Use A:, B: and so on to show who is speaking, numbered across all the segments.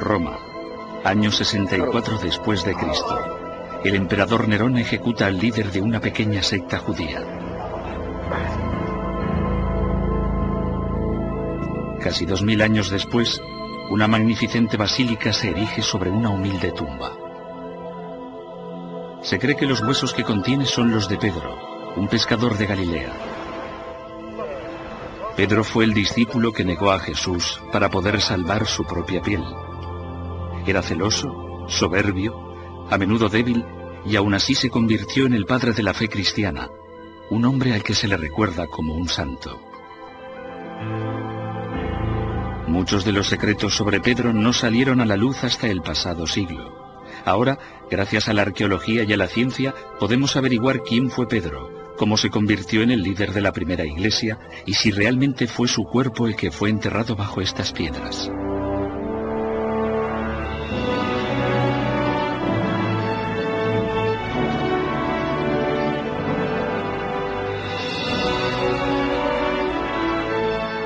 A: Roma, año 64 después de Cristo. El emperador Nerón ejecuta al líder de una pequeña secta judía. Casi 2000 años después, una magnificente basílica se erige sobre una humilde tumba. Se cree que los huesos que contiene son los de Pedro, un pescador de Galilea. Pedro fue el discípulo que negó a Jesús para poder salvar su propia piel. Era celoso, soberbio, a menudo débil, y aún así se convirtió en el padre de la fe cristiana, un hombre al que se le recuerda como un santo. Muchos de los secretos sobre Pedro no salieron a la luz hasta el pasado siglo. Ahora, gracias a la arqueología y a la ciencia, podemos averiguar quién fue Pedro, cómo se convirtió en el líder de la primera iglesia y si realmente fue su cuerpo el que fue enterrado bajo estas piedras.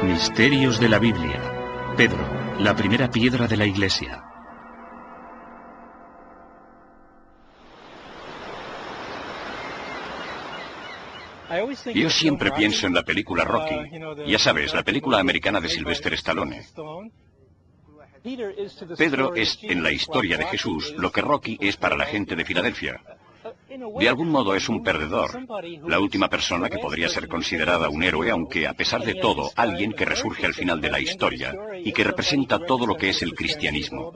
A: Misterios de la Biblia. Pedro, la primera piedra de la iglesia.
B: Yo siempre pienso en la película Rocky. Ya sabes, la película americana de Sylvester Stallone. Pedro es, en la historia de Jesús, lo que Rocky es para la gente de Filadelfia. De algún modo es un perdedor, la última persona que podría ser considerada un héroe, aunque a pesar de todo, alguien que resurge al final de la historia y que representa todo lo que es el cristianismo.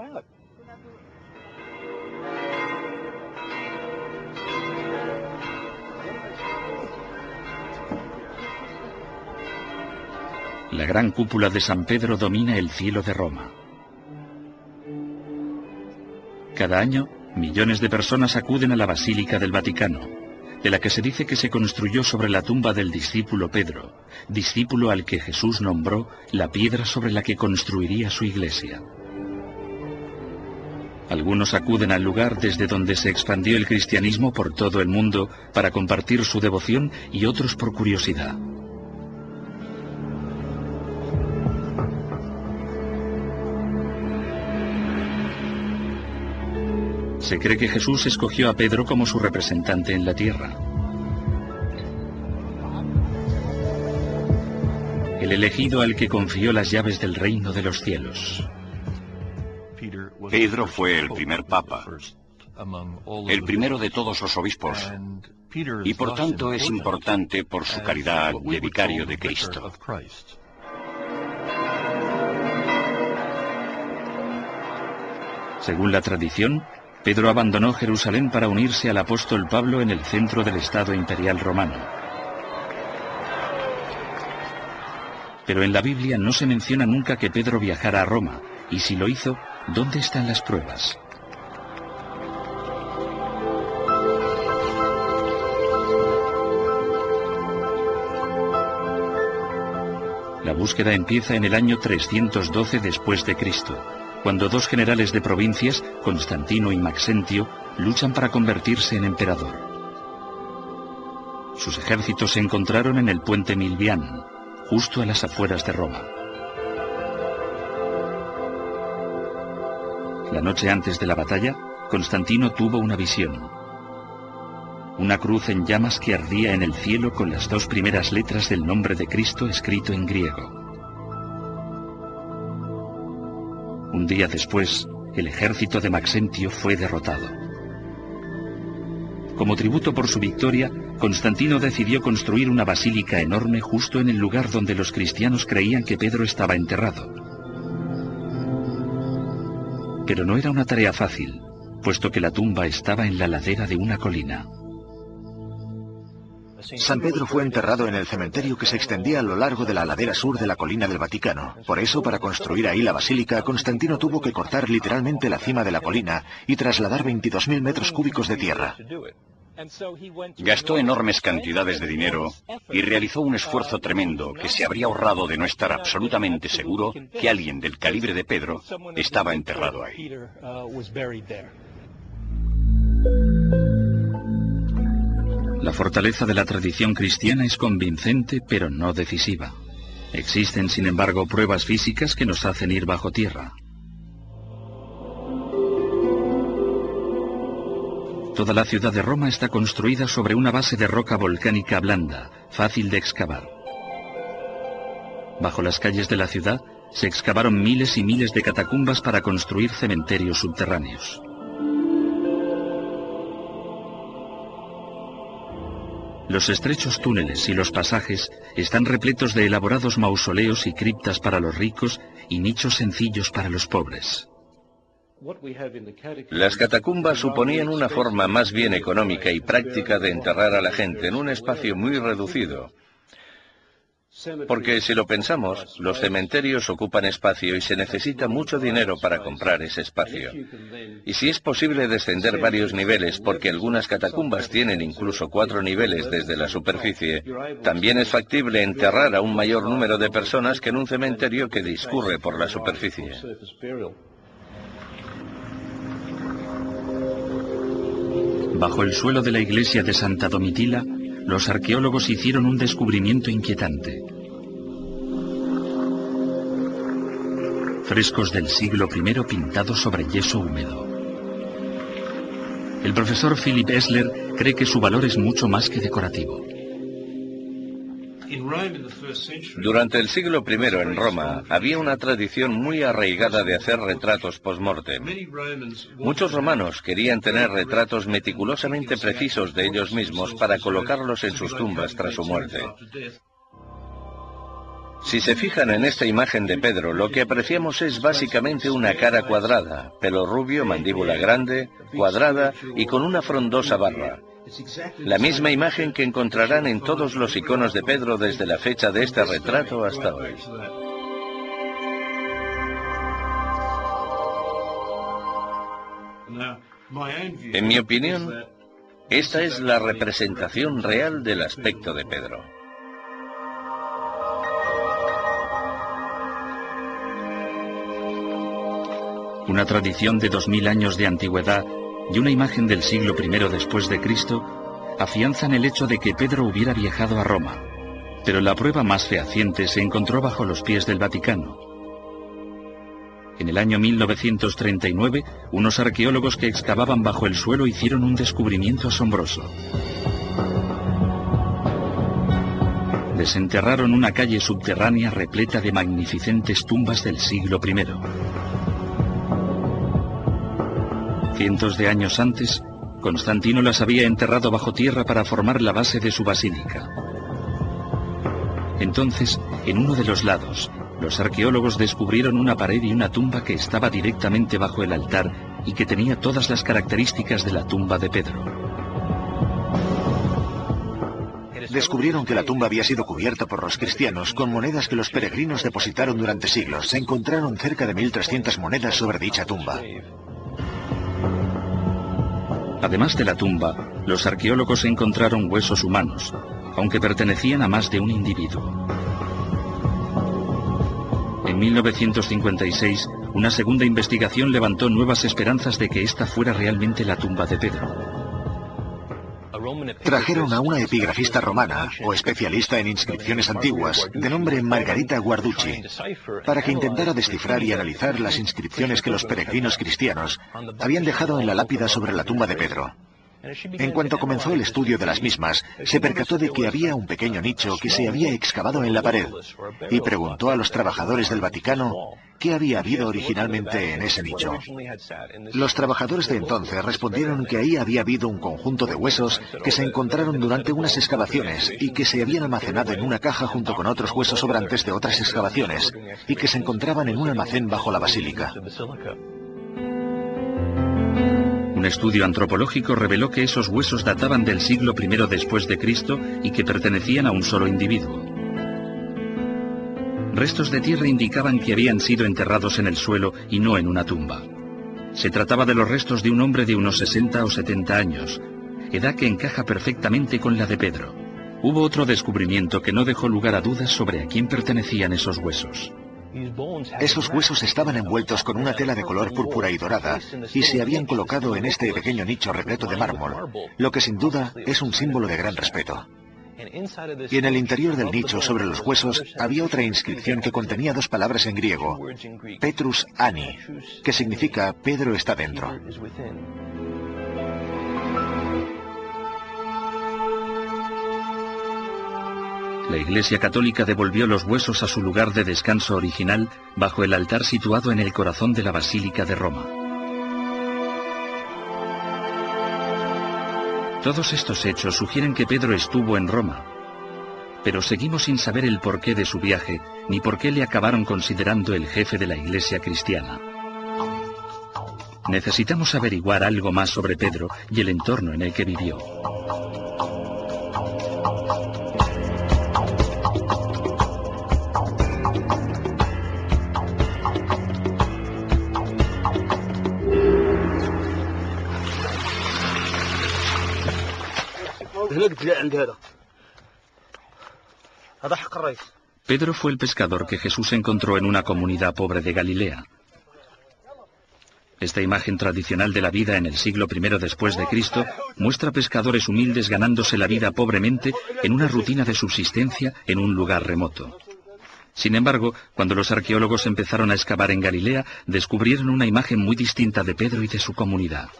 A: La gran cúpula de San Pedro domina el cielo de Roma. Cada año, millones de personas acuden a la Basílica del Vaticano, de la que se dice que se construyó sobre la tumba del discípulo Pedro, discípulo al que Jesús nombró la piedra sobre la que construiría su iglesia. Algunos acuden al lugar desde donde se expandió el cristianismo por todo el mundo para compartir su devoción y otros por curiosidad. Se cree que Jesús escogió a Pedro como su representante en la tierra. El elegido al que confió las llaves del reino de los cielos.
B: Pedro fue el primer papa, el primero de todos los obispos, y por tanto es importante por su calidad de vicario de Cristo.
A: Según la tradición, Pedro abandonó Jerusalén para unirse al apóstol Pablo en el centro del Estado imperial romano. Pero en la Biblia no se menciona nunca que Pedro viajara a Roma, y si lo hizo, ¿dónde están las pruebas? La búsqueda empieza en el año 312 después de Cristo, cuando dos generales de provincias, Constantino y Maxentio, luchan para convertirse en emperador. Sus ejércitos se encontraron en el puente Milvián, justo a las afueras de Roma. La noche antes de la batalla, Constantino tuvo una visión. Una cruz en llamas que ardía en el cielo con las dos primeras letras del nombre de Cristo escrito en griego. Un día después, el ejército de Maxentio fue derrotado. Como tributo por su victoria, Constantino decidió construir una basílica enorme justo en el lugar donde los cristianos creían que Pedro estaba enterrado. Pero no era una tarea fácil, puesto que la tumba estaba en la ladera de una colina.
C: San Pedro fue enterrado en el cementerio que se extendía a lo largo de la ladera sur de la colina del Vaticano. Por eso, para construir ahí la basílica, Constantino tuvo que cortar literalmente la cima de la colina y trasladar 22.000 metros cúbicos de tierra.
B: Gastó enormes cantidades de dinero y realizó un esfuerzo tremendo que se habría ahorrado de no estar absolutamente seguro que alguien del calibre de Pedro estaba enterrado ahí.
A: La fortaleza de la tradición cristiana es convincente, pero no decisiva. Existen, sin embargo, pruebas físicas que nos hacen ir bajo tierra. Toda la ciudad de Roma está construida sobre una base de roca volcánica blanda, fácil de excavar. Bajo las calles de la ciudad se excavaron miles y miles de catacumbas para construir cementerios subterráneos. Los estrechos túneles y los pasajes están repletos de elaborados mausoleos y criptas para los ricos y nichos sencillos para los pobres.
D: Las catacumbas suponían una forma más bien económica y práctica de enterrar a la gente en un espacio muy reducido. Porque si lo pensamos, los cementerios ocupan espacio y se necesita mucho dinero para comprar ese espacio. Y si es posible descender varios niveles, porque algunas catacumbas tienen incluso 4 niveles desde la superficie, también es factible enterrar a un mayor número de personas que en un cementerio que discurre por la superficie.
A: Bajo el suelo de la iglesia de Santa Domitila, los arqueólogos hicieron un descubrimiento inquietante. Frescos del siglo I pintados sobre yeso húmedo. El profesor Philip Esler cree que su valor es mucho más que decorativo.
D: Durante el siglo I en Roma había una tradición muy arraigada de hacer retratos post-mortem. Muchos romanos querían tener retratos meticulosamente precisos de ellos mismos para colocarlos en sus tumbas tras su muerte. Si se fijan en esta imagen de Pedro, lo que apreciamos es básicamente una cara cuadrada, pelo rubio, mandíbula grande, cuadrada y con una frondosa barba. La misma imagen que encontrarán en todos los iconos de Pedro desde la fecha de este retrato hasta hoy. En mi opinión, esta es la representación real del aspecto de Pedro.
A: Una tradición de 2000 años de antigüedad y una imagen del siglo I después de Cristo afianzan el hecho de que Pedro hubiera viajado a Roma, pero la prueba más fehaciente se encontró bajo los pies del Vaticano. En el año 1939, unos arqueólogos que excavaban bajo el suelo hicieron un descubrimiento asombroso. Desenterraron una calle subterránea repleta de magnificentes tumbas del siglo I. Cientos de años antes, Constantino las había enterrado bajo tierra para formar la base de su basílica. Entonces, en uno de los lados, los arqueólogos descubrieron una pared y una tumba que estaba directamente bajo el altar y que tenía todas las características de la tumba de Pedro.
C: Descubrieron que la tumba había sido cubierta por los cristianos con monedas que los peregrinos depositaron durante siglos. Se encontraron cerca de 1.300 monedas sobre dicha tumba.
A: Además de la tumba, los arqueólogos encontraron huesos humanos, aunque pertenecían a más de un individuo. En 1956, una segunda investigación levantó nuevas esperanzas de que esta fuera realmente la tumba de Pedro.
C: Trajeron a una epigrafista romana, o especialista en inscripciones antiguas, de nombre Margarita Guarducci, para que intentara descifrar y analizar las inscripciones que los peregrinos cristianos habían dejado en la lápida sobre la tumba de Pedro. En cuanto comenzó el estudio de las mismas, se percató de que había un pequeño nicho que se había excavado en la pared, y preguntó a los trabajadores del Vaticano qué había habido originalmente en ese nicho. Los trabajadores de entonces respondieron que ahí había habido un conjunto de huesos que se encontraron durante unas excavaciones y que se habían almacenado en una caja junto con otros huesos sobrantes de otras excavaciones y que se encontraban en un almacén bajo la basílica.
A: Un estudio antropológico reveló que esos huesos databan del siglo I después de Cristo y que pertenecían a un solo individuo. Restos de tierra indicaban que habían sido enterrados en el suelo y no en una tumba. Se trataba de los restos de un hombre de unos 60 o 70 años, edad que encaja perfectamente con la de Pedro. Hubo otro descubrimiento que no dejó lugar a dudas sobre a quién pertenecían esos huesos.
C: Esos huesos estaban envueltos con una tela de color púrpura y dorada y se habían colocado en este pequeño nicho repleto de mármol, lo que sin duda es un símbolo de gran respeto. Y en el interior del nicho, sobre los huesos, había otra inscripción que contenía 2 palabras en griego, Petrus Ani, que significa Pedro está dentro.
A: La Iglesia Católica devolvió los huesos a su lugar de descanso original bajo el altar situado en el corazón de la Basílica de Roma. Todos estos hechos sugieren que Pedro estuvo en Roma, pero seguimos sin saber el porqué de su viaje, ni por qué le acabaron considerando el jefe de la Iglesia cristiana. Necesitamos averiguar algo más sobre Pedro y el entorno en el que vivió. Pedro fue el pescador que Jesús encontró en una comunidad pobre de Galilea. Esta imagen tradicional de la vida en el siglo I después de Cristo muestra pescadores humildes ganándose la vida pobremente en una rutina de subsistencia en un lugar remoto. Sin embargo, cuando los arqueólogos empezaron a excavar en Galilea, descubrieron una imagen muy distinta de Pedro y de su comunidad.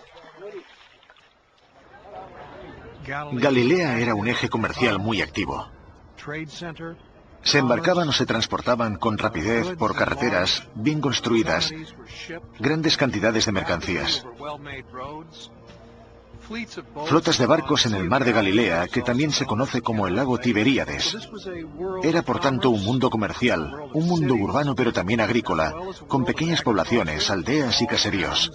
C: Galilea era un eje comercial muy activo. Se embarcaban o se transportaban con rapidez por carreteras bien construidas grandes cantidades de mercancías. Flotas de barcos en el mar de Galilea, que también se conoce como el lago Tiberíades. Era por tanto un mundo comercial, un mundo urbano pero también agrícola, con pequeñas poblaciones, aldeas y caseríos.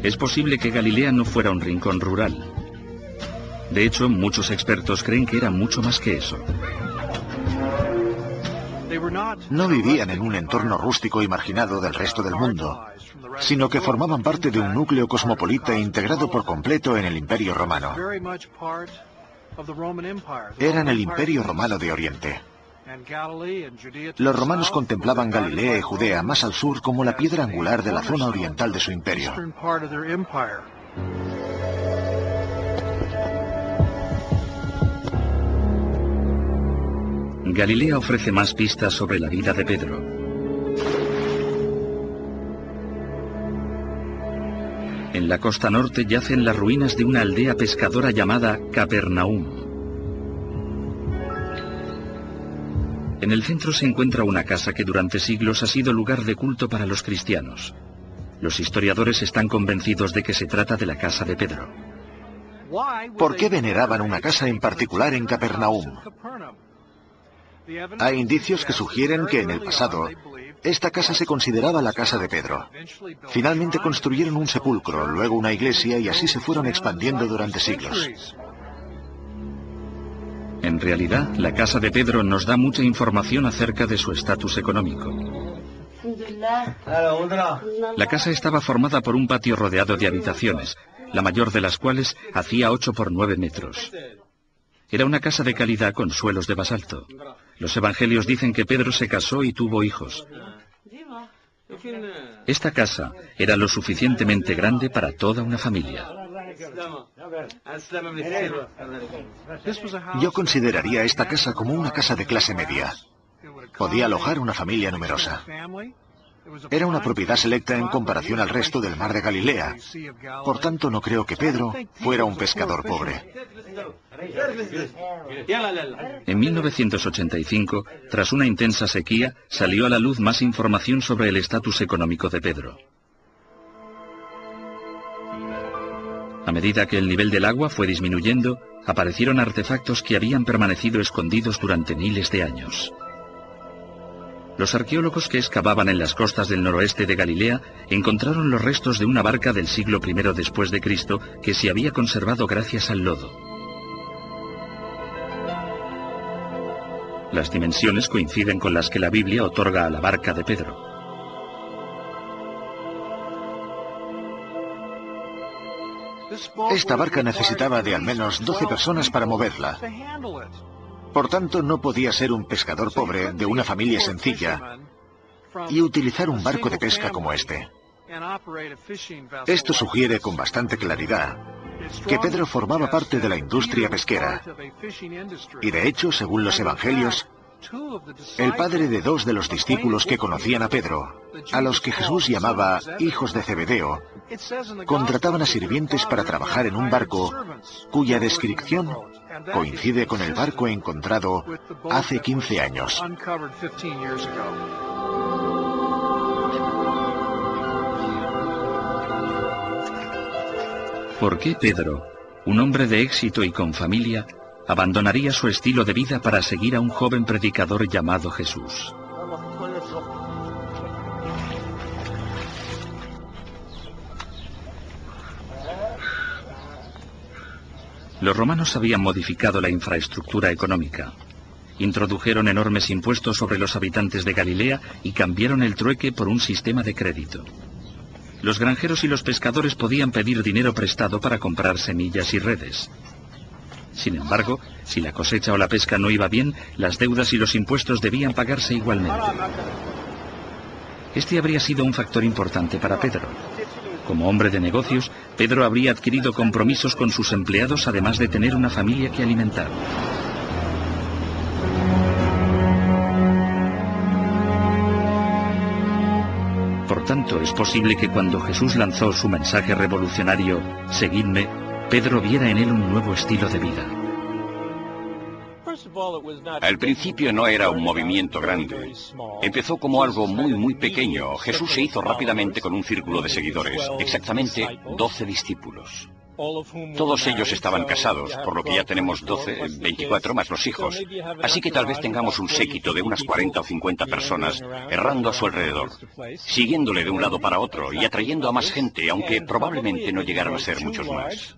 A: Es posible que Galilea no fuera un rincón rural. De hecho, muchos expertos creen que era mucho más que eso.
C: No vivían en un entorno rústico y marginado del resto del mundo, sino que formaban parte de un núcleo cosmopolita integrado por completo en el Imperio Romano. Eran el Imperio Romano de Oriente. Los romanos contemplaban Galilea y Judea más al sur como la piedra angular de la zona oriental de su imperio.
A: Galilea ofrece más pistas sobre la vida de Pedro. En la costa norte yacen las ruinas de una aldea pescadora llamada Capernaum. En el centro se encuentra una casa que durante siglos ha sido lugar de culto para los cristianos. Los historiadores están convencidos de que se trata de la casa de Pedro.
C: ¿Por qué veneraban una casa en particular en Capernaum? Hay indicios que sugieren que en el pasado esta casa se consideraba la casa de Pedro. Finalmente construyeron un sepulcro, luego una iglesia y así se fueron expandiendo durante siglos.
A: En realidad, la casa de Pedro nos da mucha información acerca de su estatus económico. La casa estaba formada por un patio rodeado de habitaciones, la mayor de las cuales hacía 8 por 9 metros. Era una casa de calidad con suelos de basalto. Los evangelios dicen que Pedro se casó y tuvo hijos. Esta casa era lo suficientemente grande para toda una familia.
C: Yo consideraría esta casa como una casa de clase media. Podía alojar una familia numerosa. Era una propiedad selecta en comparación al resto del mar de Galilea. Por tanto, no creo que Pedro fuera un pescador pobre.
A: En 1985, tras una intensa sequía, salió a la luz más información sobre el estatus económico de Pedro. A medida que el nivel del agua fue disminuyendo, aparecieron artefactos que habían permanecido escondidos durante miles de años. Los arqueólogos que excavaban en las costas del noroeste de Galilea encontraron los restos de una barca del siglo I después de Cristo que se había conservado gracias al lodo. Las dimensiones coinciden con las que la Biblia otorga a la barca de Pedro.
C: Esta barca necesitaba de al menos 12 personas para moverla. Por tanto, no podía ser un pescador pobre de una familia sencilla y utilizar un barco de pesca como este. Esto sugiere con bastante claridad que Pedro formaba parte de la industria pesquera. Y de hecho, según los evangelios, El padre de 2 de los discípulos que conocían a Pedro, a los que Jesús llamaba hijos de Zebedeo, contrataban a sirvientes para trabajar en un barco cuya descripción coincide con el barco encontrado hace 15 años.
A: ¿Por qué Pedro, un hombre de éxito y con familia, abandonaría su estilo de vida para seguir a un joven predicador llamado Jesús? Los romanos habían modificado la infraestructura económica. Introdujeron enormes impuestos sobre los habitantes de Galilea y cambiaron el trueque por un sistema de crédito. Los granjeros y los pescadores podían pedir dinero prestado para comprar semillas y redes. Sin embargo, si la cosecha o la pesca no iba bien, las deudas y los impuestos debían pagarse igualmente. Este habría sido un factor importante para Pedro. Como hombre de negocios, Pedro habría adquirido compromisos con sus empleados, además de tener una familia que alimentar. Por tanto, es posible que cuando Jesús lanzó su mensaje revolucionario, «Seguidme», Pedro viera en él un nuevo estilo de vida.
B: Al principio no era un movimiento grande. Empezó como algo muy pequeño. Jesús se hizo rápidamente con un círculo de seguidores, exactamente 12 discípulos. Todos ellos estaban casados, por lo que ya tenemos 24 más los hijos. Así que tal vez tengamos un séquito de unas 40 o 50 personas errando a su alrededor, siguiéndole de un lado para otro y atrayendo a más gente, aunque probablemente no llegaran a ser muchos más.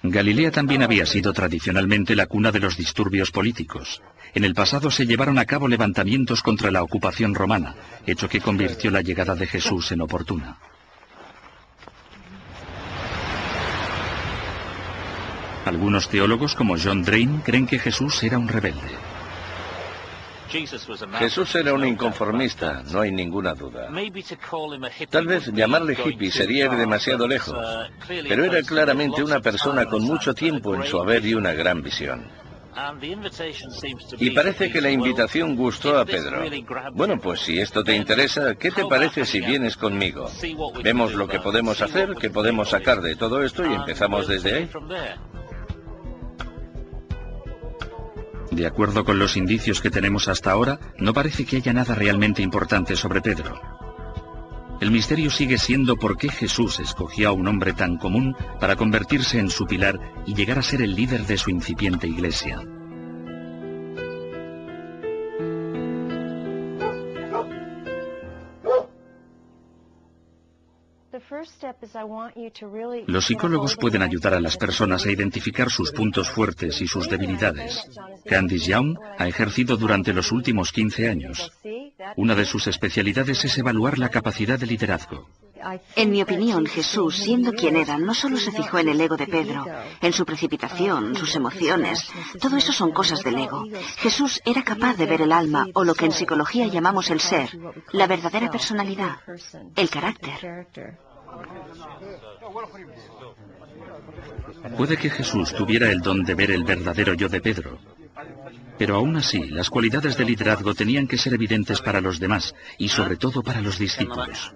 A: Galilea también había sido tradicionalmente la cuna de los disturbios políticos. En el pasado se llevaron a cabo levantamientos contra la ocupación romana, hecho que convirtió la llegada de Jesús en oportuna. Algunos teólogos, como John Drain, creen que Jesús era un rebelde.
D: Jesús era un inconformista, no hay ninguna duda. Tal vez llamarle hippie sería ir demasiado lejos, pero era claramente una persona con mucho tiempo en su haber y una gran visión. Y parece que la invitación gustó a Pedro. Bueno, pues si esto te interesa, ¿qué te parece si vienes conmigo? Vemos lo que podemos hacer, qué podemos sacar de todo esto y empezamos desde ahí.
A: De acuerdo con los indicios que tenemos hasta ahora, no parece que haya nada realmente importante sobre Pedro. El misterio sigue siendo por qué Jesús escogió a un hombre tan común para convertirse en su pilar y llegar a ser el líder de su incipiente iglesia. Los psicólogos pueden ayudar a las personas a identificar sus puntos fuertes y sus debilidades. Candice Young ha ejercido durante los últimos 15 años. Una de sus especialidades es evaluar la capacidad de liderazgo.
E: En mi opinión, Jesús, siendo quien era, no solo se fijó en el ego de Pedro, en su precipitación, sus emociones. Todo eso son cosas del ego. Jesús era capaz de ver el alma, o lo que en psicología llamamos el ser, la verdadera personalidad, el carácter.
A: Puede que Jesús tuviera el don de ver el verdadero yo de Pedro, pero aún así, las cualidades de liderazgo tenían que ser evidentes para los demás, y sobre todo para los discípulos.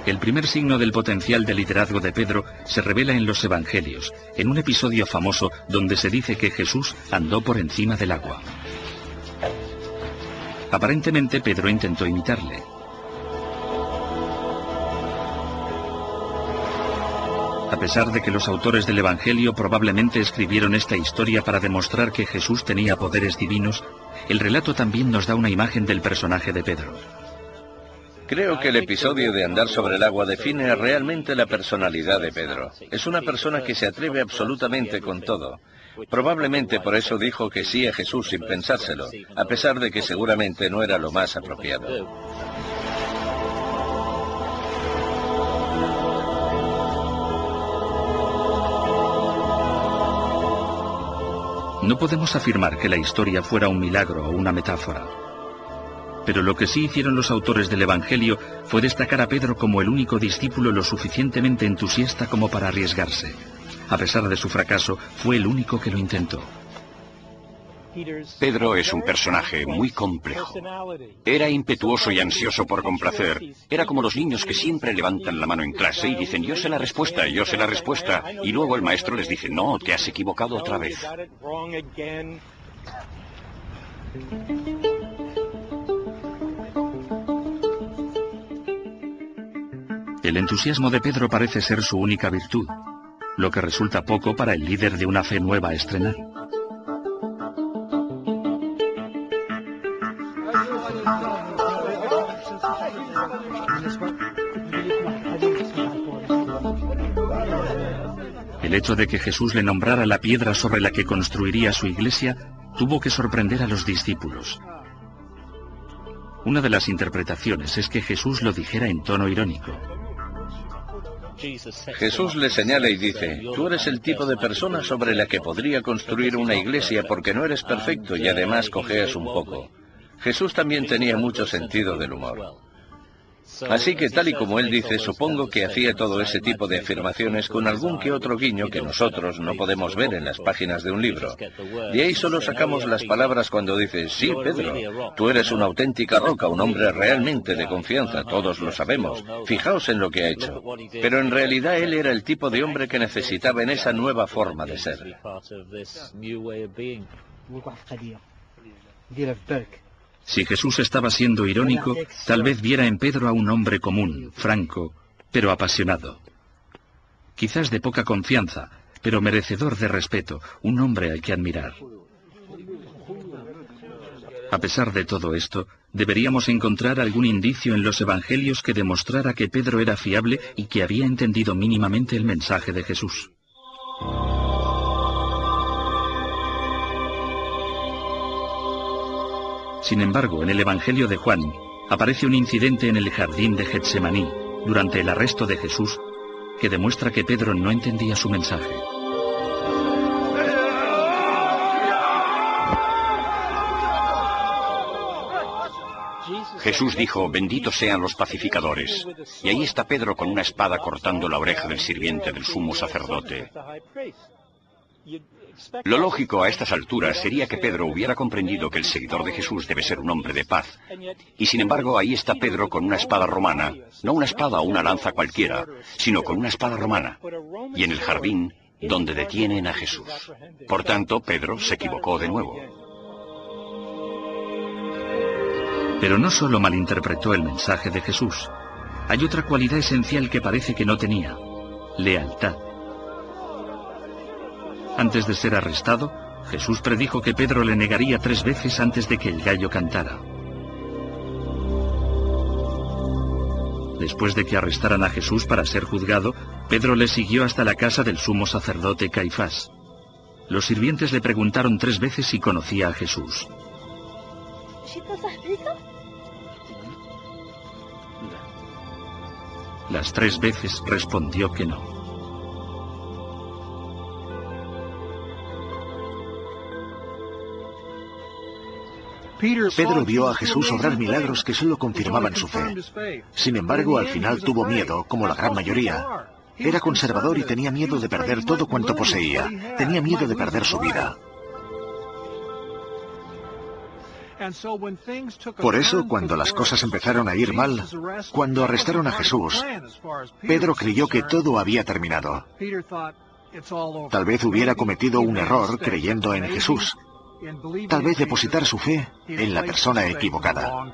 A: El primer signo del potencial de liderazgo de Pedro se revela en los Evangelios, en un episodio famoso donde se dice que Jesús andó por encima del agua. Aparentemente Pedro intentó imitarle. A pesar de que los autores del Evangelio probablemente escribieron esta historia para demostrar que Jesús tenía poderes divinos, el relato también nos da una imagen del personaje de Pedro.
D: Creo que el episodio de andar sobre el agua define realmente la personalidad de Pedro. Es una persona que se atreve absolutamente con todo. Probablemente por eso dijo que sí a Jesús sin pensárselo, a pesar de que seguramente no era lo más apropiado.
A: No podemos afirmar que la historia fuera un milagro o una metáfora. Pero lo que sí hicieron los autores del Evangelio fue destacar a Pedro como el único discípulo lo suficientemente entusiasta como para arriesgarse. A pesar de su fracaso, fue el único que lo intentó.
B: Pedro es un personaje muy complejo. Era impetuoso y ansioso por complacer. Era como los niños que siempre levantan la mano en clase y dicen, yo sé la respuesta, yo sé la respuesta. Y luego el maestro les dice, no, te has equivocado otra vez.
A: El entusiasmo de Pedro parece ser su única virtud, lo que resulta poco para el líder de una fe nueva a estrenar. El hecho de que Jesús le nombrara la piedra sobre la que construiría su iglesia tuvo que sorprender a los discípulos. Una de las interpretaciones es que Jesús lo dijera en tono irónico.
D: Jesús le señala y dice, tú eres el tipo de persona sobre la que podría construir una iglesia porque no eres perfecto y además cojeas un poco. Jesús también tenía mucho sentido del humor. Así que tal y como él dice, supongo que hacía todo ese tipo de afirmaciones con algún que otro guiño que nosotros no podemos ver en las páginas de un libro. De ahí solo sacamos las palabras cuando dice, sí, Pedro, tú eres una auténtica roca, un hombre realmente de confianza, todos lo sabemos. Fijaos en lo que ha hecho. Pero en realidad él era el tipo de hombre que necesitaba en esa nueva forma de ser.
A: Si Jesús estaba siendo irónico, tal vez viera en Pedro a un hombre común, franco, pero apasionado. Quizás de poca confianza, pero merecedor de respeto, un hombre al que admirar. A pesar de todo esto, deberíamos encontrar algún indicio en los evangelios que demostrara que Pedro era fiable y que había entendido mínimamente el mensaje de Jesús. Sin embargo, en el Evangelio de Juan, aparece un incidente en el jardín de Getsemaní, durante el arresto de Jesús, que demuestra que Pedro no entendía su mensaje.
B: Jesús dijo, benditos sean los pacificadores. Y ahí está Pedro con una espada cortando la oreja del sirviente del sumo sacerdote. Lo lógico a estas alturas sería que Pedro hubiera comprendido que el seguidor de Jesús debe ser un hombre de paz. Y sin embargo, ahí está Pedro con una espada romana, no una espada o una lanza cualquiera, sino con una espada romana, y en el jardín donde detienen a Jesús. Por tanto, Pedro se equivocó de nuevo.
A: Pero no solo malinterpretó el mensaje de Jesús. Hay otra cualidad esencial que parece que no tenía: lealtad. Antes de ser arrestado, Jesús predijo que Pedro le negaría 3 veces antes de que el gallo cantara. Después de que arrestaran a Jesús para ser juzgado, Pedro le siguió hasta la casa del sumo sacerdote Caifás. Los sirvientes le preguntaron 3 veces si conocía a Jesús. Las 3 veces respondió que no.
C: Pedro vio a Jesús obrar milagros que solo confirmaban su fe. Sin embargo, al final tuvo miedo, como la gran mayoría. Era conservador y tenía miedo de perder todo cuanto poseía. Tenía miedo de perder su vida. Por eso, cuando las cosas empezaron a ir mal, cuando arrestaron a Jesús, Pedro creyó que todo había terminado. Tal vez hubiera cometido un error creyendo en Jesús. Tal vez depositar su fe en la persona equivocada.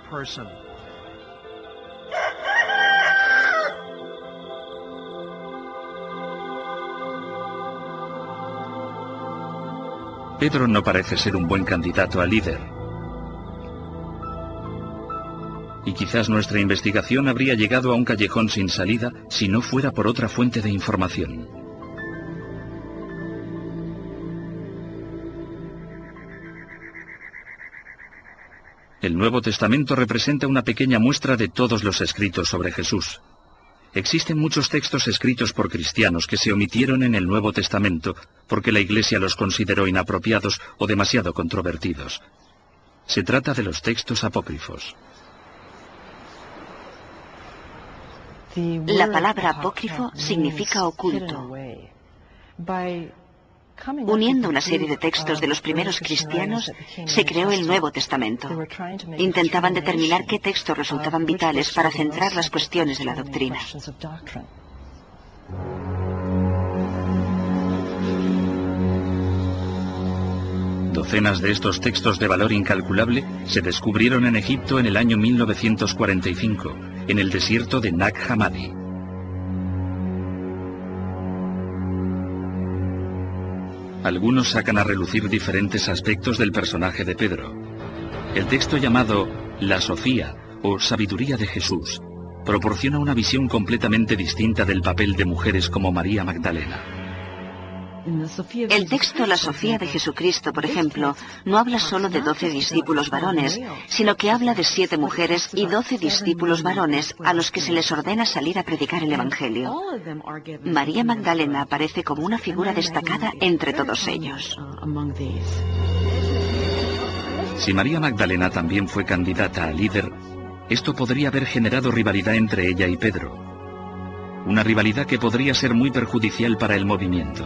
A: Pedro no parece ser un buen candidato a líder. Y quizás nuestra investigación habría llegado a un callejón sin salida si no fuera por otra fuente de información. El Nuevo Testamento representa una pequeña muestra de todos los escritos sobre Jesús. Existen muchos textos escritos por cristianos que se omitieron en el Nuevo Testamento porque la Iglesia los consideró inapropiados o demasiado controvertidos. Se trata de los textos apócrifos.
E: La palabra apócrifo significa oculto. Uniendo una serie de textos de los primeros cristianos, se creó el Nuevo Testamento. Intentaban determinar qué textos resultaban vitales para centrar las cuestiones de la doctrina.
A: Docenas de estos textos de valor incalculable se descubrieron en Egipto en el año 1945, en el desierto de Nag Hammadi. Algunos sacan a relucir diferentes aspectos del personaje de Pedro. El texto llamado La Sofía o Sabiduría de Jesús proporciona una visión completamente distinta del papel de mujeres como María Magdalena.
E: El texto La Sofía de Jesucristo, por ejemplo, no habla solo de 12 discípulos varones, sino que habla de 7 mujeres y 12 discípulos varones a los que se les ordena salir a predicar el Evangelio. María Magdalena aparece como una figura destacada entre todos ellos.
A: Si María Magdalena también fue candidata a líder, esto podría haber generado rivalidad entre ella y Pedro. Una rivalidad que podría ser muy perjudicial para el movimiento.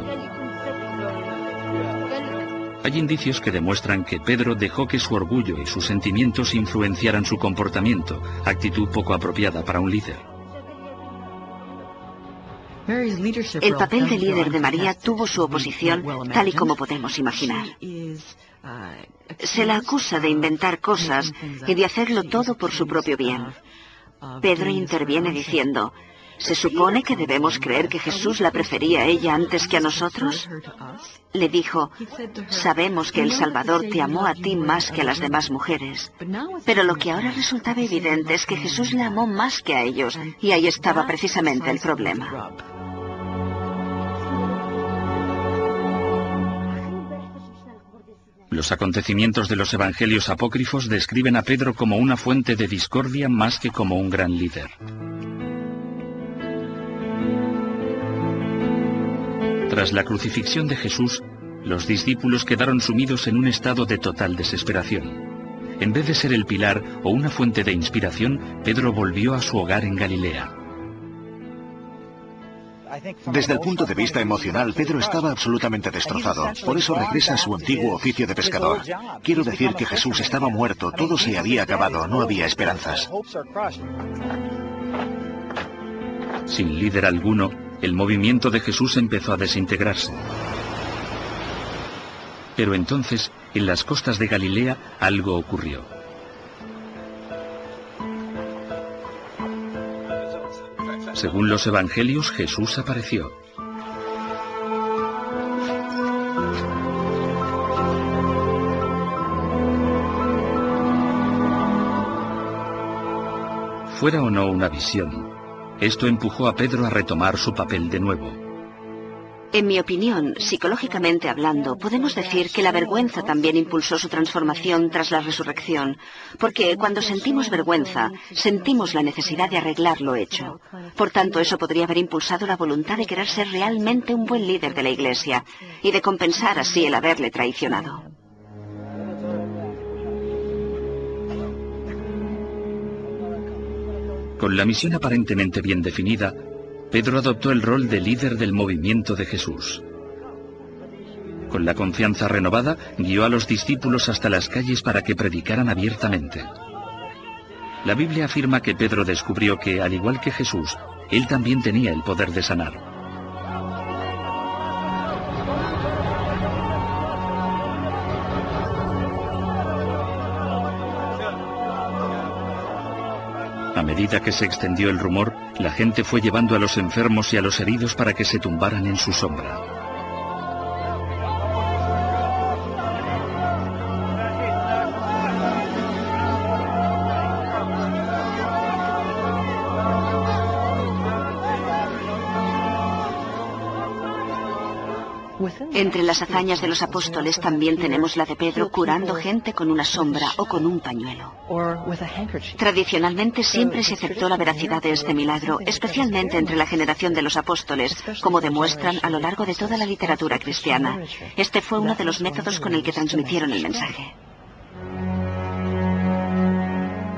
A: Hay indicios que demuestran que Pedro dejó que su orgullo y sus sentimientos influenciaran su comportamiento, actitud poco apropiada para un líder.
E: El papel de líder de María tuvo su oposición, tal y como podemos imaginar. Se la acusa de inventar cosas y de hacerlo todo por su propio bien. Pedro interviene diciendo: ¿se supone que debemos creer que Jesús la prefería a ella antes que a nosotros? Le dijo: sabemos que el Salvador te amó a ti más que a las demás mujeres. Pero lo que ahora resultaba evidente es que Jesús la amó más que a ellos, y ahí estaba precisamente el problema.
A: Los acontecimientos de los evangelios apócrifos describen a Pedro como una fuente de discordia más que como un gran líder. Tras la crucifixión de Jesús, los discípulos quedaron sumidos en un estado de total desesperación. En vez de ser el pilar o una fuente de inspiración, Pedro volvió a su hogar en Galilea.
C: Desde el punto de vista emocional, Pedro estaba absolutamente destrozado. Por eso regresa a su antiguo oficio de pescador. Quiero decir que Jesús estaba muerto, todo se había acabado, no había esperanzas.
A: Sin líder alguno, el movimiento de Jesús empezó a desintegrarse. Pero entonces, en las costas de Galilea, algo ocurrió. Según los evangelios, Jesús apareció. Fuera o no una visión, esto empujó a Pedro a retomar su papel de nuevo.
E: En mi opinión, psicológicamente hablando, podemos decir que la vergüenza también impulsó su transformación tras la resurrección, porque cuando sentimos vergüenza, sentimos la necesidad de arreglar lo hecho. Por tanto, eso podría haber impulsado la voluntad de querer ser realmente un buen líder de la Iglesia y de compensar así el haberle traicionado.
A: Con la misión aparentemente bien definida, Pedro adoptó el rol de líder del movimiento de Jesús. Con la confianza renovada, guió a los discípulos hasta las calles para que predicaran abiertamente. La Biblia afirma que Pedro descubrió que, al igual que Jesús, él también tenía el poder de sanar. A medida que se extendió el rumor, la gente fue llevando a los enfermos y a los heridos para que se tumbaran en su sombra.
E: Entre las hazañas de los apóstoles también tenemos la de Pedro curando gente con una sombra o con un pañuelo. Tradicionalmente siempre se aceptó la veracidad de este milagro, especialmente entre la generación de los apóstoles, como demuestran a lo largo de toda la literatura cristiana. Este fue uno de los métodos con el que transmitieron el mensaje.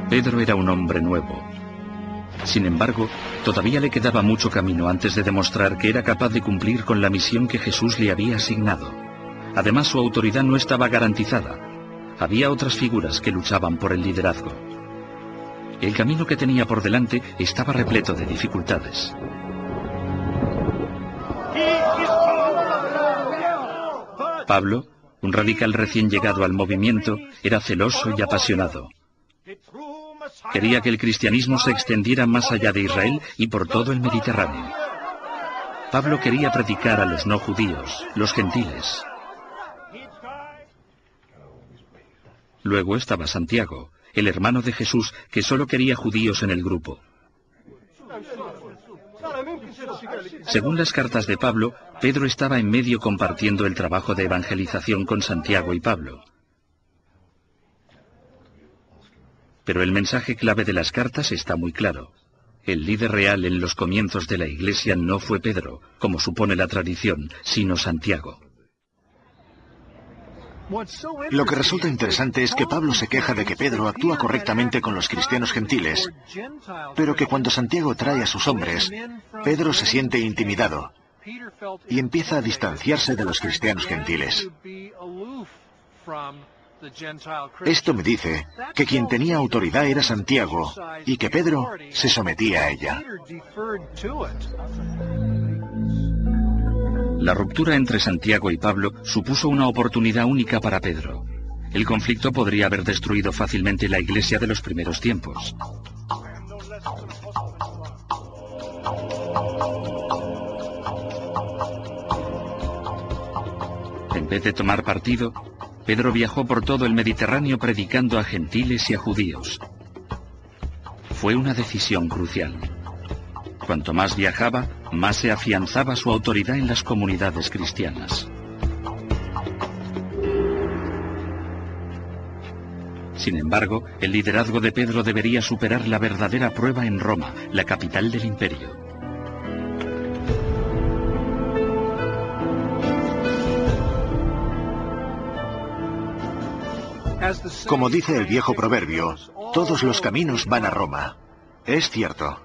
A: Pedro era un hombre nuevo. Sin embargo, todavía le quedaba mucho camino antes de demostrar que era capaz de cumplir con la misión que Jesús le había asignado. Además, su autoridad no estaba garantizada. Había otras figuras que luchaban por el liderazgo. El camino que tenía por delante estaba repleto de dificultades. Pablo, un radical recién llegado al movimiento, era celoso y apasionado. Quería que el cristianismo se extendiera más allá de Israel y por todo el Mediterráneo. Pablo quería predicar a los no judíos, los gentiles. Luego estaba Santiago, el hermano de Jesús, que solo quería judíos en el grupo. Según las cartas de Pablo, Pedro estaba en medio compartiendo el trabajo de evangelización con Santiago y Pablo. Pero el mensaje clave de las cartas está muy claro. El líder real en los comienzos de la Iglesia no fue Pedro, como supone la tradición, sino Santiago.
C: Lo que resulta interesante es que Pablo se queja de que Pedro actúa correctamente con los cristianos gentiles, pero que cuando Santiago trae a sus hombres, Pedro se siente intimidado y empieza a distanciarse de los cristianos gentiles. Esto me dice que quien tenía autoridad era Santiago y que Pedro se sometía a ella.
A: La ruptura entre Santiago y Pablo supuso una oportunidad única para Pedro. El conflicto podría haber destruido fácilmente la Iglesia de los primeros tiempos. En vez de tomar partido, Pedro viajó por todo el Mediterráneo predicando a gentiles y a judíos. Fue una decisión crucial. Cuanto más viajaba, más se afianzaba su autoridad en las comunidades cristianas. Sin embargo, el liderazgo de Pedro debería superar la verdadera prueba en Roma, la capital del imperio.
C: Como dice el viejo proverbio, todos los caminos van a Roma. Es cierto.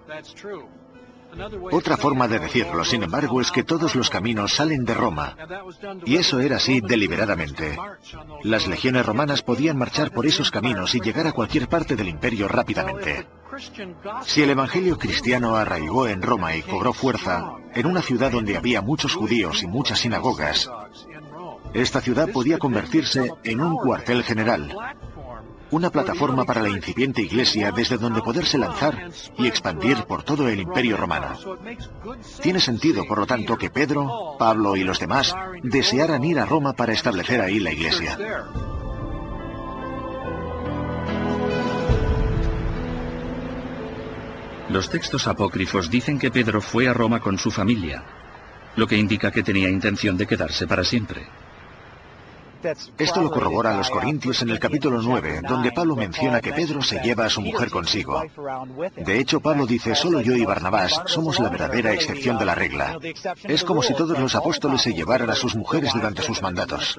C: Otra forma de decirlo, sin embargo, es que todos los caminos salen de Roma. Y eso era así deliberadamente. Las legiones romanas podían marchar por esos caminos y llegar a cualquier parte del imperio rápidamente. Si el evangelio cristiano arraigó en Roma y cobró fuerza, en una ciudad donde había muchos judíos y muchas sinagogas, esta ciudad podía convertirse en un cuartel general, una plataforma para la incipiente iglesia desde donde poderse lanzar y expandir por todo el imperio romano. Tiene sentido, por lo tanto, que Pedro, Pablo y los demás desearan ir a Roma para establecer ahí la iglesia.
A: Los textos apócrifos dicen que Pedro fue a Roma con su familia, lo que indica que tenía intención de quedarse para siempre.
C: Esto lo corroboran los Corintios en el capítulo 9, donde Pablo menciona que Pedro se lleva a su mujer consigo. De hecho, Pablo dice, solo yo y Barnabás somos la verdadera excepción de la regla. Es como si todos los apóstoles se llevaran a sus mujeres durante sus mandatos.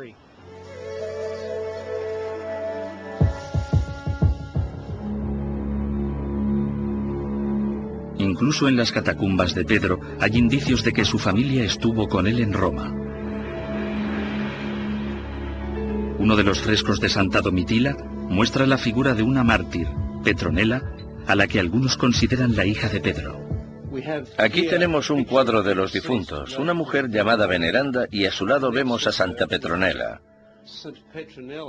A: Incluso en las catacumbas de Pedro hay indicios de que su familia estuvo con él en Roma. Uno de los frescos de Santa Domitila muestra la figura de una mártir, Petronela, a la que algunos consideran la hija de Pedro.
D: Aquí tenemos un cuadro de los difuntos, una mujer llamada Veneranda, y a su lado vemos a Santa Petronela,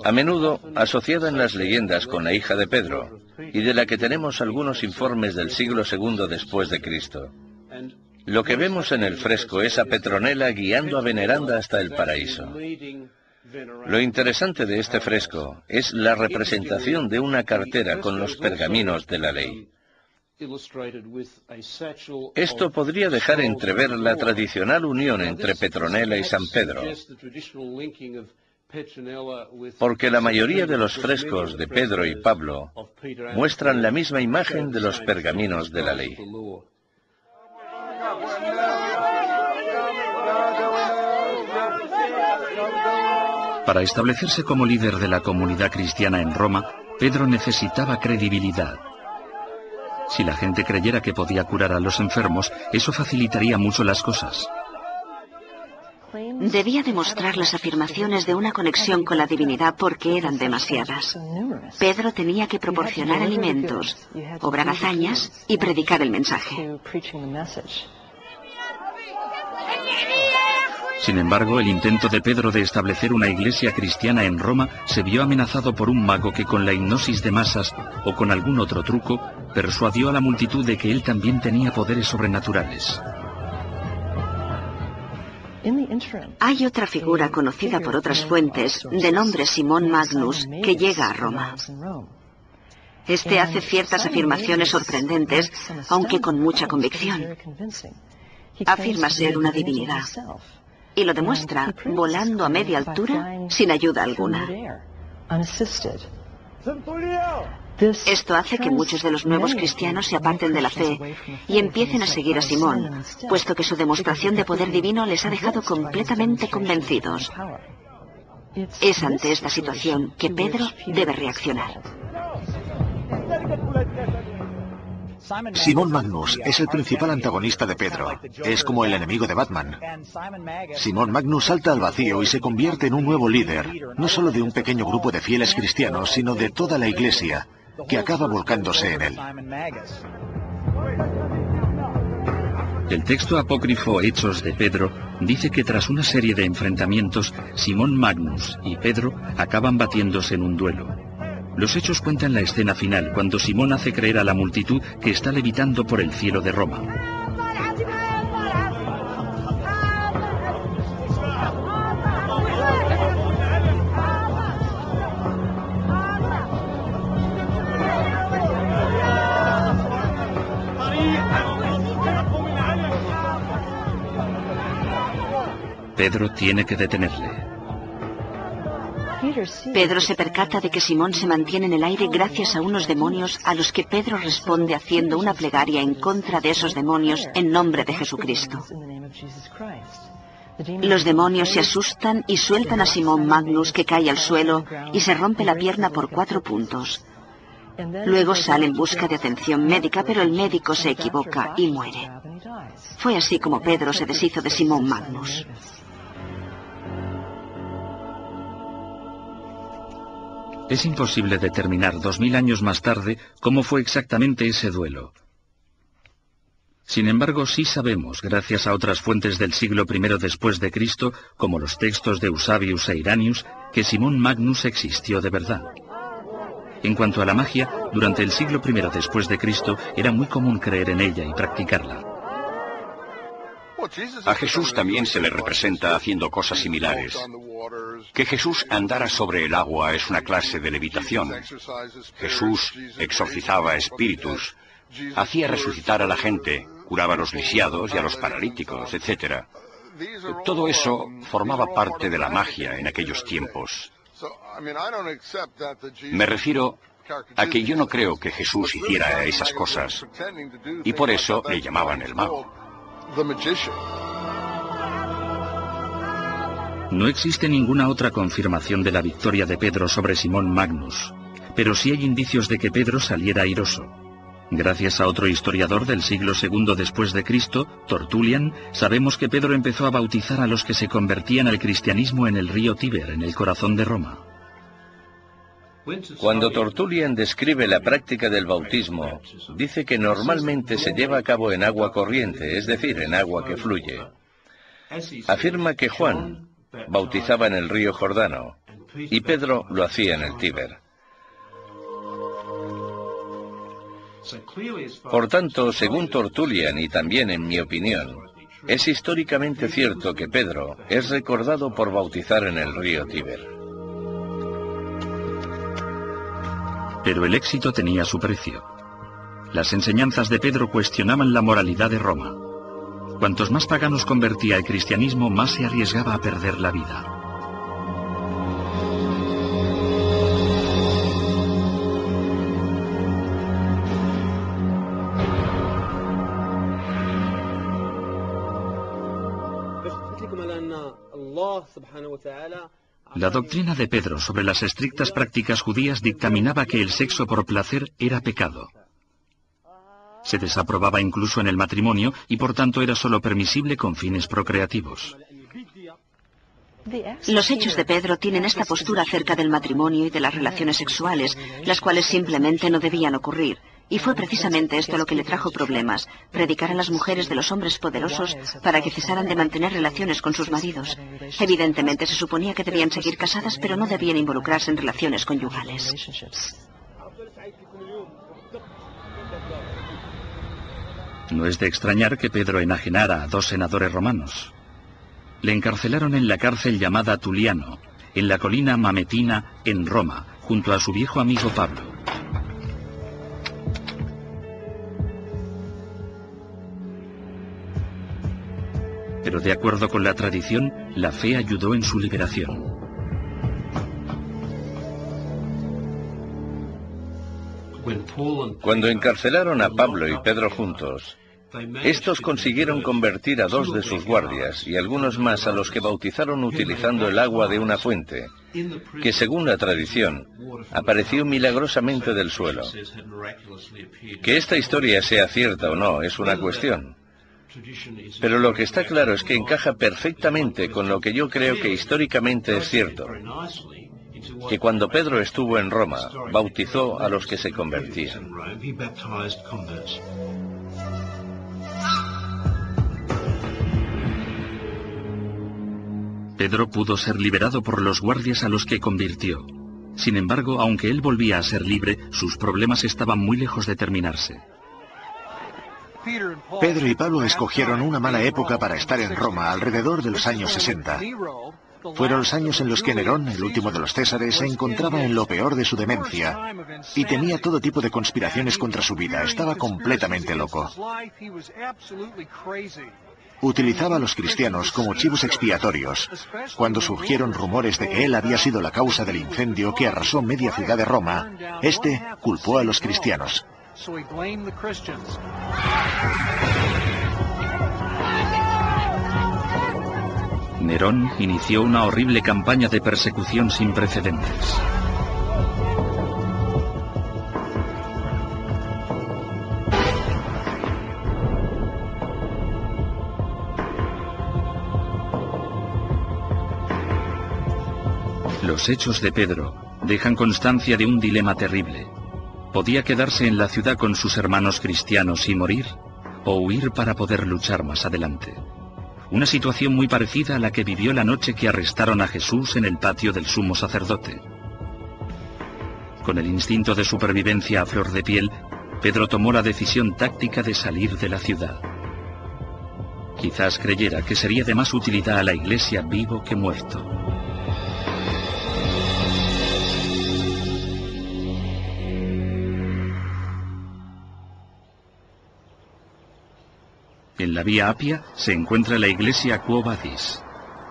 D: a menudo asociada en las leyendas con la hija de Pedro, y de la que tenemos algunos informes del siglo II después de Cristo. Lo que vemos en el fresco es a Petronela guiando a Veneranda hasta el paraíso. Lo interesante de este fresco es la representación de una cartera con los pergaminos de la ley. Esto podría dejar entrever la tradicional unión entre Petronela y San Pedro, porque la mayoría de los frescos de Pedro y Pablo muestran la misma imagen de los pergaminos de la ley.
A: Para establecerse como líder de la comunidad cristiana en Roma, Pedro necesitaba credibilidad. Si la gente creyera que podía curar a los enfermos, eso facilitaría mucho las cosas.
E: Debía demostrar las afirmaciones de una conexión con la divinidad porque eran demasiadas. Pedro tenía que proporcionar alimentos, obrar hazañas y predicar el mensaje.
A: Sin embargo, el intento de Pedro de establecer una iglesia cristiana en Roma se vio amenazado por un mago que con la hipnosis de masas o con algún otro truco persuadió a la multitud de que él también tenía poderes sobrenaturales.
E: Hay otra figura conocida por otras fuentes, de nombre Simón Magnus, que llega a Roma. Este hace ciertas afirmaciones sorprendentes, aunque con mucha convicción. Afirma ser una divinidad, y lo demuestra volando a media altura sin ayuda alguna. Esto hace que muchos de los nuevos cristianos se aparten de la fe y empiecen a seguir a Simón, puesto que su demostración de poder divino les ha dejado completamente convencidos. Es ante esta situación que Pedro debe reaccionar.
C: Simón Magnus es el principal antagonista de Pedro. Es como el enemigo de Batman. Simón Magnus salta al vacío y se convierte en un nuevo líder, no solo de un pequeño grupo de fieles cristianos, sino de toda la iglesia, que acaba volcándose en él.
A: El texto apócrifo Hechos de Pedro dice que tras una serie de enfrentamientos, Simón Magnus y Pedro acaban batiéndose en un duelo. Los hechos cuentan la escena final, cuando Simón hace creer a la multitud que está levitando por el cielo de Roma. Pedro tiene que detenerle.
E: Pedro se percata de que Simón se mantiene en el aire gracias a unos demonios a los que Pedro responde haciendo una plegaria en contra de esos demonios en nombre de Jesucristo. Los demonios se asustan y sueltan a Simón Magnus, que cae al suelo y se rompe la pierna por 4 puntos. Luego sale en busca de atención médica, pero el médico se equivoca y muere. Fue así como Pedro se deshizo de Simón Magnus.
A: Es imposible determinar 2000 años más tarde cómo fue exactamente ese duelo. Sin embargo, sí sabemos, gracias a otras fuentes del siglo I después de Cristo, como los textos de Eusebius e Irenaeus, que Simón Magnus existió de verdad. En cuanto a la magia, durante el siglo I después de Cristo era muy común creer en ella y practicarla.
B: A Jesús también se le representa haciendo cosas similares. Que Jesús andara sobre el agua es una clase de levitación. Jesús exorcizaba espíritus, hacía resucitar a la gente, curaba a los lisiados y a los paralíticos, etc. Todo eso formaba parte de la magia en aquellos tiempos. Me refiero a que yo no creo que Jesús hiciera esas cosas, y por eso le llamaban el mago.
A: No existe ninguna otra confirmación de la victoria de Pedro sobre Simón Magnus, pero sí hay indicios de que Pedro saliera airoso. Gracias a otro historiador del siglo II después de Cristo, Tertullian, sabemos que Pedro empezó a bautizar a los que se convertían al cristianismo en el río Tíber, en el corazón de Roma.
D: Cuando Tertullian describe la práctica del bautismo, dice que normalmente se lleva a cabo en agua corriente, es decir, en agua que fluye. Afirma que Juan bautizaba en el río Jordano y Pedro lo hacía en el Tíber. Por tanto, según Tertullian y también en mi opinión, es históricamente cierto que Pedro es recordado por bautizar en el río Tíber.
A: Pero el éxito tenía su precio. Las enseñanzas de Pedro cuestionaban la moralidad de Roma. Cuantos más paganos convertía el cristianismo, más se arriesgaba a perder la vida. La doctrina de Pedro sobre las estrictas prácticas judías dictaminaba que el sexo por placer era pecado. Se desaprobaba incluso en el matrimonio y por tanto era solo permisible con fines procreativos.
E: Los hechos de Pedro tienen esta postura acerca del matrimonio y de las relaciones sexuales, las cuales simplemente no debían ocurrir. Y fue precisamente esto lo que le trajo problemas, predicar a las mujeres de los hombres poderosos para que cesaran de mantener relaciones con sus maridos. Evidentemente se suponía que debían seguir casadas, pero no debían involucrarse en relaciones conyugales.
A: No es de extrañar que Pedro enajenara a 2 senadores romanos. Le encarcelaron en la cárcel llamada Tuliano, en la colina Mametina, en Roma, junto a su viejo amigo Pablo. Pero de acuerdo con la tradición, la fe ayudó en su liberación.
D: Cuando encarcelaron a Pablo y Pedro juntos, estos consiguieron convertir a 2 de sus guardias y algunos más a los que bautizaron utilizando el agua de una fuente, que según la tradición, apareció milagrosamente del suelo. Que esta historia sea cierta o no es una cuestión. Pero lo que está claro es que encaja perfectamente con lo que yo creo que históricamente es cierto, que cuando Pedro estuvo en Roma, bautizó a los que se convertían.
A: Pedro pudo ser liberado por los guardias a los que convirtió. Sin embargo, aunque él volvía a ser libre, sus problemas estaban muy lejos de terminarse.
C: Pedro y Pablo escogieron una mala época para estar en Roma, alrededor de los años 60. Fueron los años en los que Nerón, el último de los Césares, se encontraba en lo peor de su demencia y tenía todo tipo de conspiraciones contra su vida. Estaba completamente loco. Utilizaba a los cristianos como chivos expiatorios. Cuando surgieron rumores de que él había sido la causa del incendio que arrasó media ciudad de Roma, este culpó a los cristianos.
A: Nerón inició una horrible campaña de persecución sin precedentes. Los hechos de Pedro dejan constancia de un dilema terrible. Podía quedarse en la ciudad con sus hermanos cristianos y morir, o huir para poder luchar más adelante. Una situación muy parecida a la que vivió la noche que arrestaron a Jesús en el patio del sumo sacerdote. Con el instinto de supervivencia a flor de piel, Pedro tomó la decisión táctica de salir de la ciudad. Quizás creyera que sería de más utilidad a la iglesia vivo que muerto. En la Vía Apia se encuentra la iglesia Quo Vadis.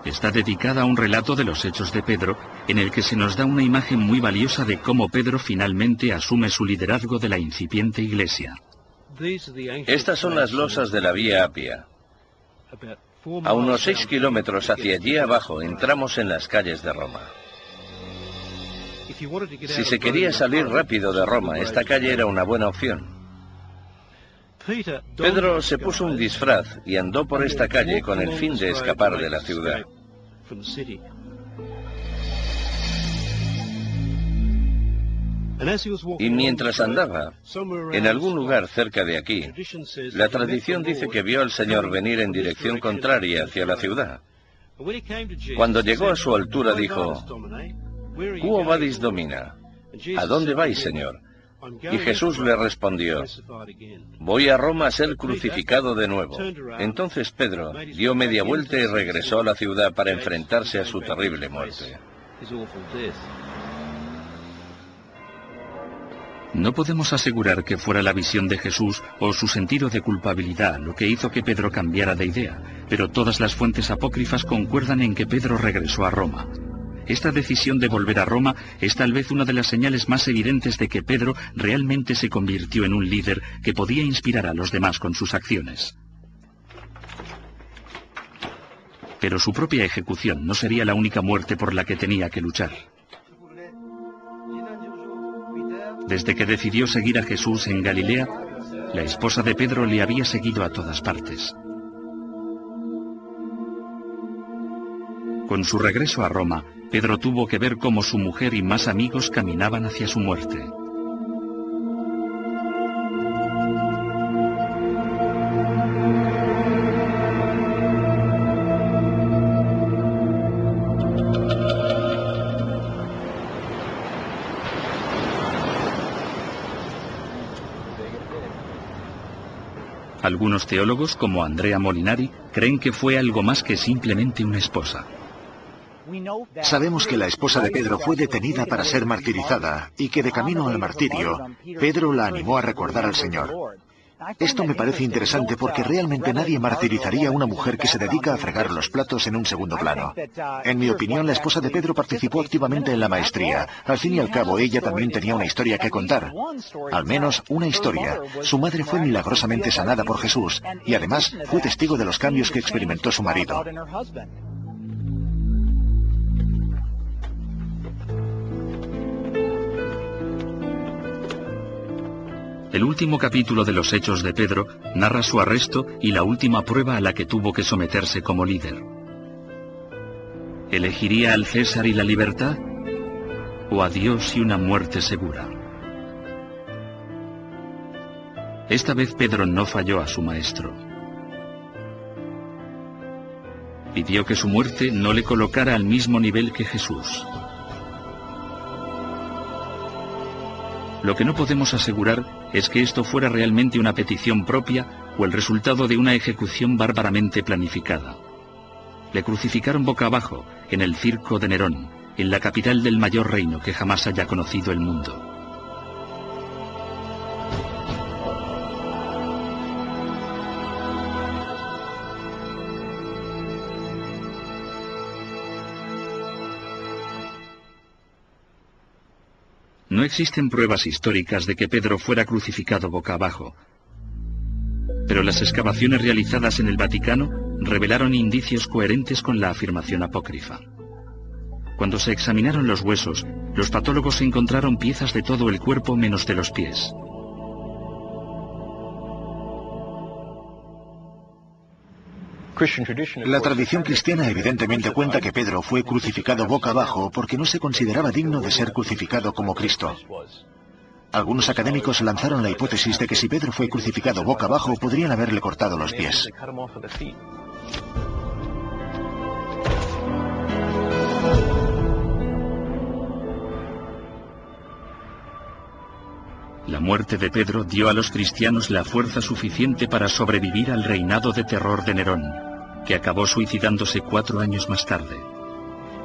A: Está dedicada a un relato de los hechos de Pedro, en el que se nos da una imagen muy valiosa de cómo Pedro finalmente asume su liderazgo de la incipiente iglesia.
D: Estas son las losas de la Vía Apia. A unos 6 kilómetros hacia allí abajo entramos en las calles de Roma. Si se quería salir rápido de Roma, esta calle era una buena opción. Pedro se puso un disfraz y andó por esta calle con el fin de escapar de la ciudad. Y mientras andaba, en algún lugar cerca de aquí, la tradición dice que vio al Señor venir en dirección contraria hacia la ciudad. Cuando llegó a su altura dijo: Quo vadis domina? ¿A dónde vais, Señor? Y Jesús le respondió: voy a Roma a ser crucificado de nuevo. Entonces Pedro dio media vuelta y regresó a la ciudad para enfrentarse a su terrible muerte.
A: No podemos asegurar que fuera la visión de Jesús o su sentido de culpabilidad lo que hizo que Pedro cambiara de idea, pero todas las fuentes apócrifas concuerdan en que Pedro regresó a Roma. Esta decisión de volver a Roma es tal vez una de las señales más evidentes de que Pedro realmente se convirtió en un líder que podía inspirar a los demás con sus acciones. Pero su propia ejecución no sería la única muerte por la que tenía que luchar. Desde que decidió seguir a Jesús en Galilea, La esposa de Pedro le había seguido a todas partes. Con su regreso a Roma, Pedro tuvo que ver cómo su mujer y más amigos caminaban hacia su muerte. Algunos teólogos, como Andrea Molinari, creen que fue algo más que simplemente una esposa.
C: Sabemos que la esposa de Pedro fue detenida para ser martirizada y que de camino al martirio, Pedro la animó a recordar al Señor. Esto me parece interesante porque realmente nadie martirizaría a una mujer que se dedica a fregar los platos en un segundo plano. En mi opinión, la esposa de Pedro participó activamente en la maestría. Al fin y al cabo, ella también tenía una historia que contar. Al menos una historia. Su madre fue milagrosamente sanada por Jesús y además fue testigo de los cambios que experimentó su marido.
A: El último capítulo de los Hechos de Pedro narra su arresto y la última prueba a la que tuvo que someterse como líder. ¿Elegiría al César y la libertad? ¿O a Dios y una muerte segura? Esta vez Pedro no falló a su maestro. Pidió que su muerte no le colocara al mismo nivel que Jesús. Lo que no podemos asegurar es que esto fuera realmente una petición propia o el resultado de una ejecución bárbaramente planificada. Le crucificaron boca abajo en el circo de Nerón, en la capital del mayor reino que jamás haya conocido el mundo. No existen pruebas históricas de que Pedro fuera crucificado boca abajo, pero las excavaciones realizadas en el Vaticano revelaron indicios coherentes con la afirmación apócrifa. Cuando se examinaron los huesos, los patólogos encontraron piezas de todo el cuerpo menos de los pies.
C: La tradición cristiana evidentemente cuenta que Pedro fue crucificado boca abajo porque no se consideraba digno de ser crucificado como Cristo. Algunos académicos lanzaron la hipótesis de que si Pedro fue crucificado boca abajo podrían haberle cortado los pies.
A: La muerte de Pedro dio a los cristianos la fuerza suficiente para sobrevivir al reinado de terror de Nerón, que acabó suicidándose 4 años más tarde.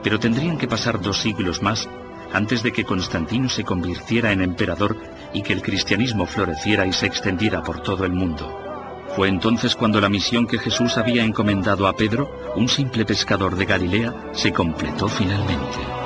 A: Pero tendrían que pasar 2 siglos más antes de que Constantino se convirtiera en emperador y que el cristianismo floreciera y se extendiera por todo el mundo. Fue entonces cuando la misión que Jesús había encomendado a Pedro, un simple pescador de Galilea, se completó finalmente.